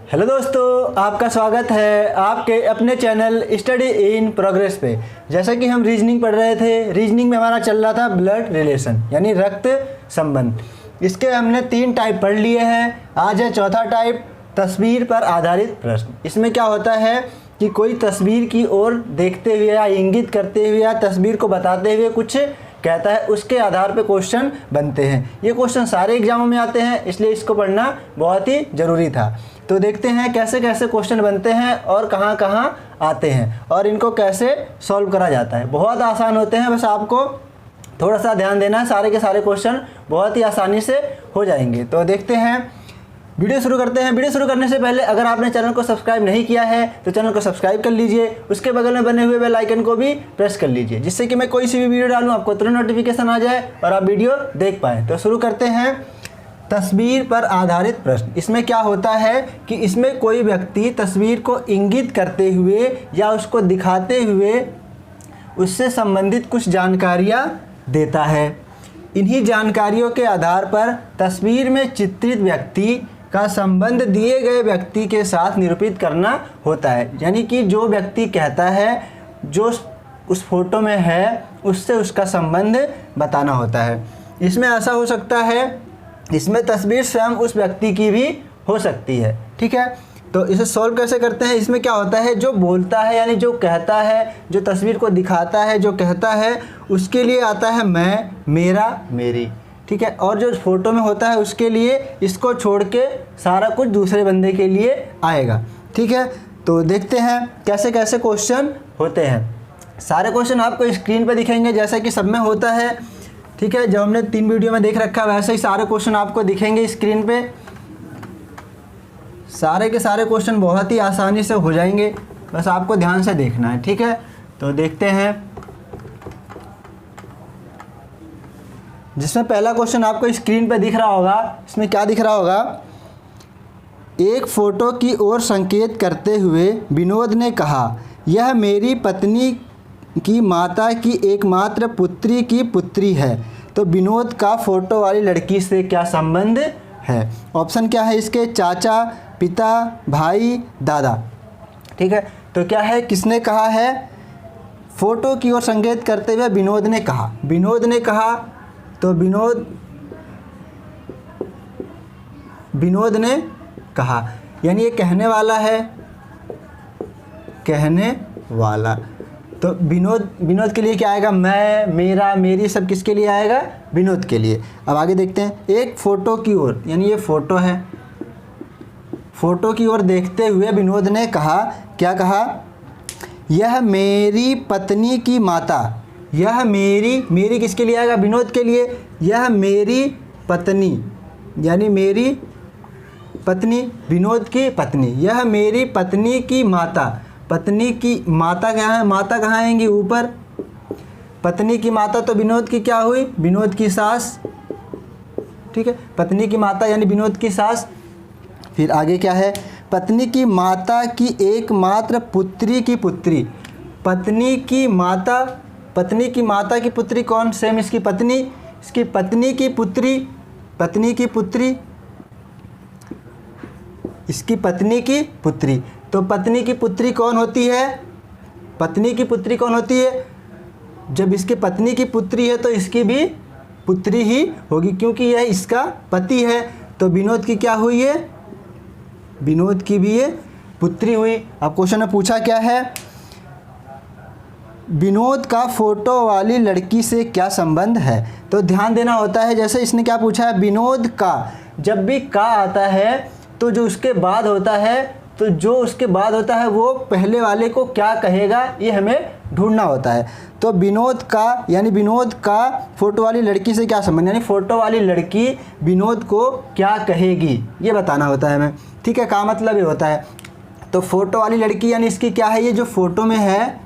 Hello दोस्तों, आपका स्वागत है आपके अपने चैनल स्टडी इन प्रोग्रेस पे। जैसा कि हम रीजनिंग पढ़ रहे थे, रीजनिंग में हमारा चल रहा था ब्लड रिलेशन यानी रक्त संबंध। इसके हमने 3 टाइप पढ़ लिए हैं। आज है चौथा टाइप, तस्वीर पर आधारित प्रश्न। इसमें क्या होता है कि कोई तस्वीर की ओर देखते हुए या इंगित करते हुए या तस्वीर को बताते हुए कुछ कहता है, उसके आधार पे क्वेश्चन बनते हैं। ये क्वेश्चन सारे एग्जामों में आते हैं, इसलिए इसको पढ़ना बहुत ही ज़रूरी था। तो देखते हैं कैसे कैसे क्वेश्चन बनते हैं और कहाँ कहाँ आते हैं और इनको कैसे सॉल्व करा जाता है। बहुत आसान होते हैं, बस आपको थोड़ा सा ध्यान देना है। सारे के सारे क्वेश्चन बहुत ही आसानी से हो जाएंगे। तो देखते हैं, वीडियो शुरू करते हैं। वीडियो शुरू करने से पहले अगर आपने चैनल को सब्सक्राइब नहीं किया है तो चैनल को सब्सक्राइब कर लीजिए। उसके बगल में बने हुए बेल आइकन को भी प्रेस कर लीजिए, जिससे कि मैं कोई सी भी वीडियो डालूं आपको तुरंत नोटिफिकेशन आ जाए और आप वीडियो देख पाएँ। तो शुरू करते हैं, तस्वीर पर आधारित प्रश्न। इसमें क्या होता है कि इसमें कोई व्यक्ति तस्वीर को इंगित करते हुए या उसको दिखाते हुए उससे संबंधित कुछ जानकारियाँ देता है। इन्हीं जानकारियों के आधार पर तस्वीर में चित्रित व्यक्ति का संबंध दिए गए व्यक्ति के साथ निरूपित करना होता है। यानी कि जो व्यक्ति कहता है, जो उस फोटो में है, उससे उसका संबंध बताना होता है। इसमें ऐसा हो सकता है, इसमें तस्वीर स्वयं उस व्यक्ति की भी हो सकती है। ठीक है, तो इसे सॉल्व कैसे करते हैं। इसमें क्या होता है, जो बोलता है यानी जो कहता है, जो तस्वीर को दिखाता है, जो कहता है, उसके लिए आता है मैं, मेरा, मेरी। ठीक है, और जो फोटो में होता है उसके लिए इसको छोड़ के सारा कुछ दूसरे बंदे के लिए आएगा। ठीक है, तो देखते हैं कैसे कैसे क्वेश्चन होते हैं। सारे क्वेश्चन आपको स्क्रीन पे दिखेंगे जैसा कि सब में होता है। ठीक है, जब हमने 3 वीडियो में देख रखा है वैसे ही सारे क्वेश्चन आपको दिखेंगे स्क्रीन पे। सारे के सारे क्वेश्चन बहुत ही आसानी से हो जाएंगे, बस आपको ध्यान से देखना है। ठीक है, तो देखते हैं, जिसमें पहला क्वेश्चन आपको स्क्रीन पे दिख रहा होगा। इसमें क्या दिख रहा होगा, एक फ़ोटो की ओर संकेत करते हुए विनोद ने कहा, यह मेरी पत्नी की माता की एकमात्र पुत्री की पुत्री है। तो विनोद का फ़ोटो वाली लड़की से क्या संबंध है। ऑप्शन क्या है इसके, चाचा, पिता, भाई, दादा। ठीक है, तो क्या है, किसने कहा है, फ़ोटो की ओर संकेत करते हुए विनोद ने कहा। विनोद ने कहा, तो विनोद ने कहा यानी ये कहने वाला है, कहने वाला। तो विनोद के लिए क्या आएगा, मैं, मेरा, मेरी, सब किसके लिए आएगा, विनोद के लिए। अब आगे देखते हैं, एक फ़ोटो की ओर यानी ये फ़ोटो है, फ़ोटो की ओर देखते हुए विनोद ने कहा, क्या कहा, यह मेरी पत्नी की माता। यह मेरी किसके लिए आएगा, विनोद के लिए। यह मेरी पत्नी यानी मेरी पत्नी, विनोद की पत्नी। यह मेरी पत्नी की माता। पत्नी की माता क्या है, माता कहाँ आएंगी, ऊपर। पत्नी की माता तो विनोद की क्या हुई, विनोद की सास। ठीक है, पत्नी की माता यानी विनोद की सास। फिर आगे क्या है, पत्नी की माता की एकमात्र पुत्री की पुत्री। पत्नी की माता की पुत्री कौन, सेम इसकी पत्नी, इसकी पत्नी की पुत्री, पत्नी की पुत्री, इसकी पत्नी की पुत्री। तो पत्नी की पुत्री कौन होती है, पत्नी की पुत्री कौन होती है, जब इसकी पत्नी की पुत्री है तो इसकी भी पुत्री ही होगी, क्योंकि यह इसका पति है। तो विनोद की क्या हुई है, विनोद की भी ये पुत्री हुई। अब क्वेश्चन में पूछा क्या है, विनोद का फ़ोटो वाली लड़की से क्या संबंध है। तो ध्यान देना होता है, जैसे इसने क्या पूछा है, विनोद का। जब भी का आता है तो जो उसके बाद होता है वो पहले वाले को क्या कहेगा, ये हमें ढूंढना होता है। तो विनोद का यानी विनोद का फ़ोटो वाली लड़की से क्या संबंध, यानी फ़ोटो वाली लड़की विनोद को क्या कहेगी, ये बताना होता है हमें। ठीक है, का मतलब ये होता है। तो फ़ोटो वाली लड़की यानी इसकी क्या है, ये जो फ़ोटो में है,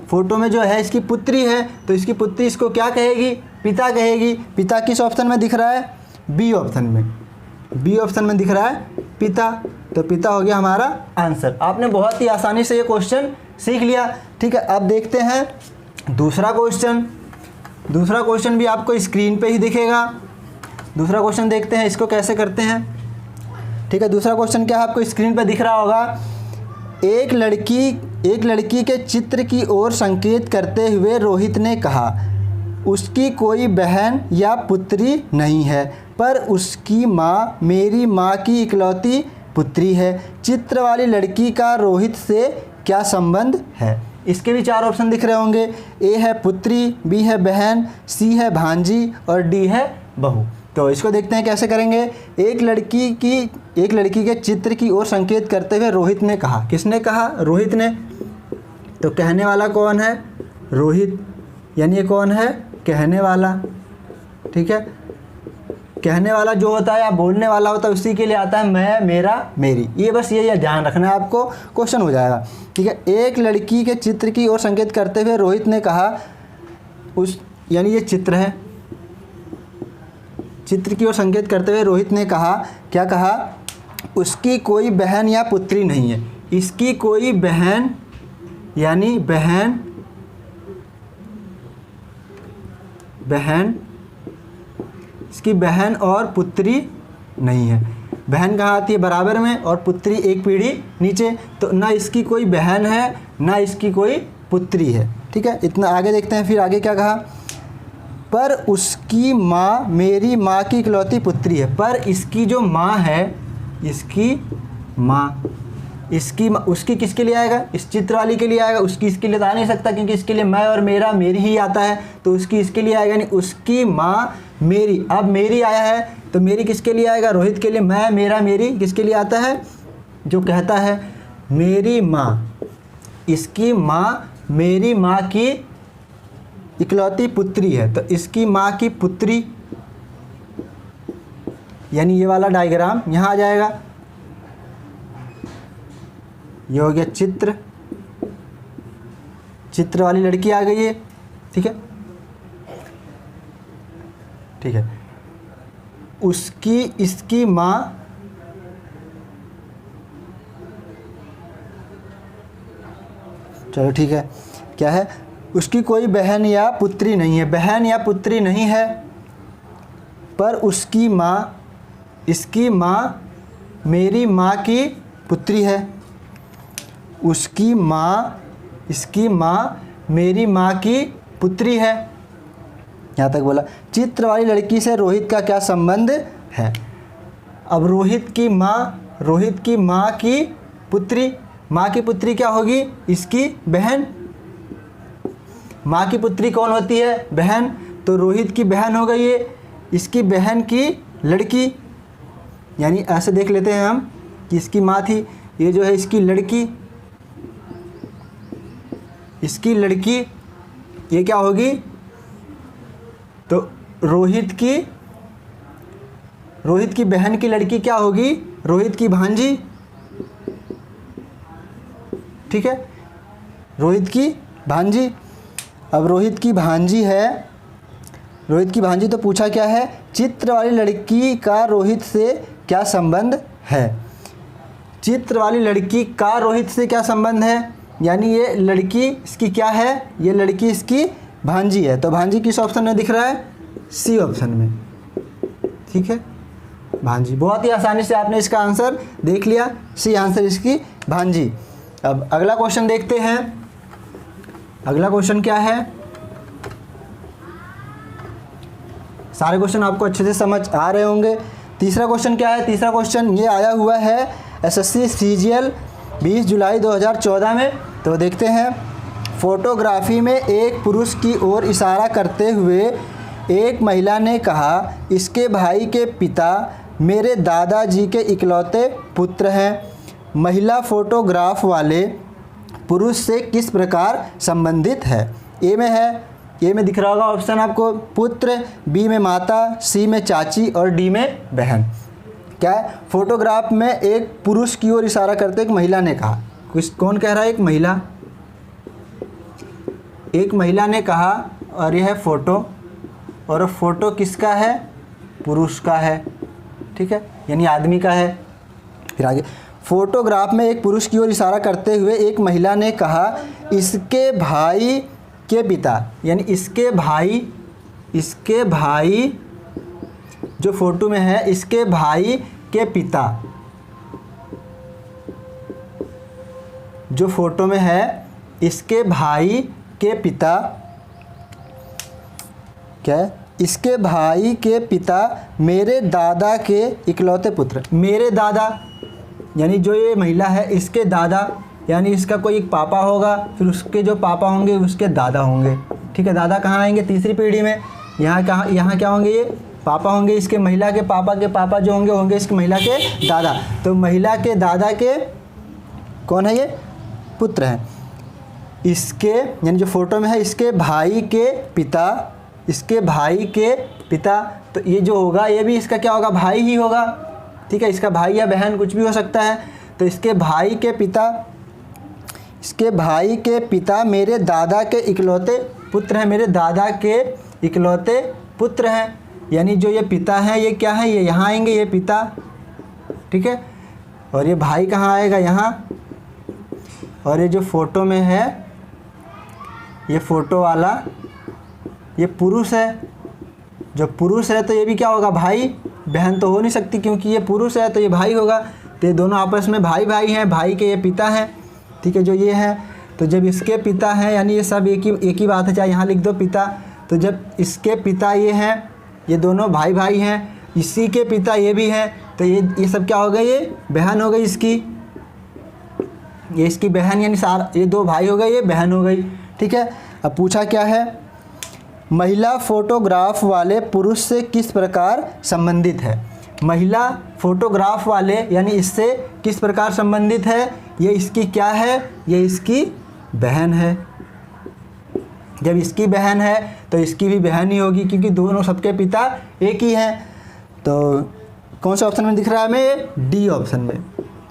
फ़ोटो में जो है इसकी पुत्री है, तो इसकी पुत्री इसको क्या कहेगी, पिता कहेगी। पिता किस ऑप्शन में दिख रहा है, बी ऑप्शन में। बी ऑप्शन में दिख रहा है पिता, तो पिता हो गया हमारा आंसर। आपने बहुत ही आसानी से ये क्वेश्चन सीख लिया। ठीक है, अब देखते हैं दूसरा क्वेश्चन। दूसरा क्वेश्चन भी आपको स्क्रीन पे ही दिखेगा। दूसरा क्वेश्चन देखते हैं, इसको कैसे करते हैं। ठीक है, दूसरा क्वेश्चन क्या है आपको स्क्रीन पर दिख रहा होगा। एक लड़की के चित्र की ओर संकेत करते हुए रोहित ने कहा, उसकी कोई बहन या पुत्री नहीं है, पर उसकी माँ मेरी माँ की इकलौती पुत्री है। चित्र वाली लड़की का रोहित से क्या संबंध है? इसके भी 4 ऑप्शन दिख रहे होंगे। ए है पुत्री, बी है बहन, सी है भांजी और डी है बहू। तो इसको देखते हैं कैसे करेंगे। एक लड़की के चित्र की ओर संकेत करते हुए रोहित ने कहा। किसने कहा? रोहित ने। तो कहने वाला कौन है? रोहित, यानी ये कौन है? कहने वाला। ठीक है, कहने वाला जो होता है या बोलने वाला होता है उसी के लिए आता है मैं, मेरा, मेरी। ये बस ये ध्यान रखना है आपको, क्वेश्चन हो जाएगा। ठीक है, एक लड़की के चित्र की ओर संकेत करते हुए रोहित ने कहा, यानी ये चित्र है, चित्र की ओर संकेत करते हुए रोहित ने कहा, क्या कहा? उसकी कोई बहन या पुत्री नहीं है। इसकी कोई बहन, यानी बहन, इसकी बहन और पुत्री नहीं है। बहन कहाँ आती है? बराबर में, और पुत्री एक पीढ़ी नीचे। तो ना इसकी कोई बहन है ना इसकी कोई पुत्री है। ठीक है, इतना आगे देखते हैं। फिर आगे क्या कहा? पर उसकी माँ मेरी माँ की इकलौती पुत्री है। पर इसकी जो माँ है, इसकी माँ, उसकी किसके लिए आएगा? इस चित्र वाली के लिए आएगा। उसकी इसके लिए तो आ नहीं सकता, क्योंकि इसके लिए मैं और मेरा, मेरी ही आता है। तो उसकी इसके लिए आएगा, यानी उसकी माँ मेरी। अब मेरी आया है तो मेरी किसके लिए आएगा? रोहित के लिए। मैं, मेरा, मेरी किसके लिए आता है? जो कहता है मेरी माँ, इसकी माँ मेरी माँ की इकलौती पुत्री है। तो इसकी माँ की पुत्री, यानी ये वाला डायग्राम यहाँ आ जाएगा। ये हो गया चित्र, चित्र वाली लड़की आ गई है। ठीक है, ठीक है, उसकी, इसकी माँ, चलो ठीक है, क्या है? उसकी कोई बहन या पुत्री नहीं है। बहन या पुत्री नहीं है, पर उसकी माँ, इसकी माँ मेरी माँ की पुत्री है। उसकी माँ, इसकी माँ मेरी माँ की पुत्री है। यहाँ तक बोला। चित्र वाली लड़की से रोहित का क्या संबंध है? अब रोहित की माँ की पुत्री, माँ की पुत्री क्या होगी? इसकी बहन। माँ की पुत्री कौन होती है? बहन। तो रोहित की बहन हो गई ये, इसकी बहन की लड़की, यानी ऐसे देख लेते हैं हम कि इसकी माँ थी, ये जो है इसकी लड़की, इसकी लड़की, ये क्या होगी? तो रोहित की बहन की लड़की क्या होगी? रोहित की भांजी। ठीक है, रोहित की भांजी। अब रोहित की भांजी है, रोहित की भांजी। तो पूछा क्या है? चित्र वाली लड़की का रोहित से क्या संबंध है? चित्र वाली लड़की का रोहित से क्या संबंध है? यानी ये लड़की इसकी क्या है? ये लड़की इसकी भांजी है। तो भांजी किस ऑप्शन में दिख रहा है? सी ऑप्शन में। ठीक है, भांजी। बहुत ही आसानी से आपने इसका आंसर देख लिया, सी आंसर इसकी भांजी। अब अगला क्वेश्चन देखते हैं। अगला क्वेश्चन क्या है? सारे क्वेश्चन आपको अच्छे से समझ आ रहे होंगे। तीसरा क्वेश्चन क्या है? तीसरा क्वेश्चन ये आया हुआ है एसएससी सीजीएल 20 जुलाई 2014 में। तो देखते हैं। फोटोग्राफी में एक पुरुष की ओर इशारा करते हुए एक महिला ने कहा, इसके भाई के पिता मेरे दादाजी के इकलौते पुत्र हैं। महिला फोटोग्राफ वाले पुरुष से किस प्रकार संबंधित है? ए में है, ए में दिख रहा होगा ऑप्शन आपको, पुत्र, बी में माता, सी में चाची और डी में बहन। क्या है? फोटोग्राफ में एक पुरुष की ओर इशारा करते एक महिला ने कहा। कौन कह रहा है? एक महिला। एक महिला ने कहा, और यह है फोटो, और फोटो किसका है? पुरुष का है। ठीक है, यानी आदमी का है। फिर आगे, फोटोग्राफ में एक पुरुष की ओर इशारा करते हुए एक महिला ने कहा, इसके भाई के पिता, यानी इसके भाई जो फोटो में है, इसके भाई के पिता, जो फोटो में है इसके भाई के पिता, क्या है, इसके भाई के पिता मेरे दादा के इकलौते पुत्र। मेरे दादा यानी जो ये महिला है इसके दादा, यानी इसका कोई एक पापा होगा, फिर उसके जो पापा होंगे उसके दादा होंगे। ठीक है, दादा कहाँ आएंगे, तीसरी पीढ़ी में। यहाँ क्या होंगे, ये पापा होंगे, इसके महिला के पापा जो होंगे इसकी महिला के दादा। तो महिला के दादा के कौन है, ये पुत्र हैं। इसके यानी जो फोटो में है इसके भाई के पिता, इसके भाई के पिता, तो ये जो होगा ये भी इसका क्या होगा, भाई ही होगा। ठीक है, इसका भाई या बहन कुछ भी हो सकता है। तो इसके भाई के पिता मेरे दादा के इकलौते पुत्र हैं, मेरे दादा के इकलौते पुत्र हैं। यानी जो ये पिता हैं ये क्या है, ये यहाँ आएंगे, ये पिता। ठीक है, और ये भाई कहाँ आएगा, यहाँ। और ये जो फोटो में है ये फोटो वाला ये पुरुष है। जो पुरुष है तो ये भी क्या होगा, भाई। बहन तो हो नहीं सकती क्योंकि ये पुरुष है, तो ये भाई होगा। तो ये दोनों आपस में भाई हैं, भाई के ये पिता हैं। ठीक है, जो ये है, तो जब इसके पिता हैं यानी ये सब एक ही बात है, चाहे यहाँ लिख दो पिता। तो जब इसके पिता ये हैं, ये दोनों भाई हैं, इसी के पिता ये भी हैं, तो ये सब क्या हो गए, ये बहन हो गई इसकी, ये इसकी बहन, यानी ये दो भाई हो गए, ये बहन हो गई। ठीक है, अब पूछा क्या है, महिला फोटोग्राफ वाले पुरुष से किस प्रकार संबंधित है। महिला फोटोग्राफ वाले यानी इससे किस प्रकार संबंधित है, ये इसकी क्या है, ये इसकी बहन है। जब इसकी बहन है तो इसकी भी बहन ही होगी क्योंकि दोनों सबके पिता एक ही हैं। तो कौन सा ऑप्शन में दिख रहा है हमें, डी ऑप्शन में,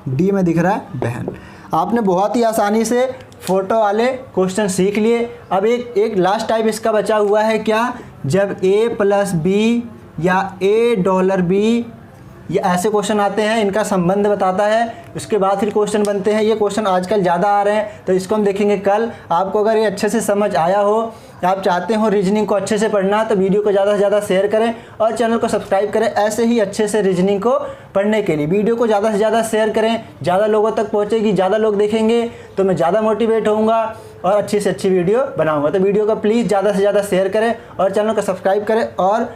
डी में दिख रहा है बहन। आपने बहुत ही आसानी से फोटो वाले क्वेश्चन सीख लिए। अब एक लास्ट टाइप इसका बचा हुआ है, क्या, जब A+B या A$B ये ऐसे क्वेश्चन आते हैं, इनका संबंध बताता है, उसके बाद फिर क्वेश्चन बनते हैं। ये क्वेश्चन आजकल ज़्यादा आ रहे हैं, तो इसको हम देखेंगे कल। आपको अगर ये अच्छे से समझ आया हो, आप चाहते हो रीजनिंग को अच्छे से पढ़ना, तो वीडियो को ज़्यादा से ज़्यादा शेयर करें और चैनल को सब्सक्राइब करें ऐसे ही अच्छे से रीजनिंग को पढ़ने के लिए। वीडियो को ज़्यादा से ज़्यादा शेयर करें, ज़्यादा लोगों तक पहुँचेगी, ज़्यादा लोग देखेंगे तो मैं ज़्यादा मोटिवेट होऊंगा और अच्छी से अच्छी वीडियो बनाऊँगा। तो वीडियो को प्लीज़ ज़्यादा से ज़्यादा शेयर करें और चैनल को सब्सक्राइब करें और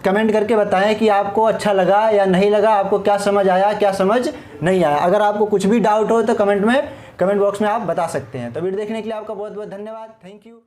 कमेंट करके बताएं कि आपको अच्छा लगा या नहीं लगा, आपको क्या समझ आया, क्या समझ नहीं आया। अगर आपको कुछ भी डाउट हो तो कमेंट बॉक्स में आप बता सकते हैं। तो वीडियो देखने के लिए आपका बहुत बहुत धन्यवाद। Thank you.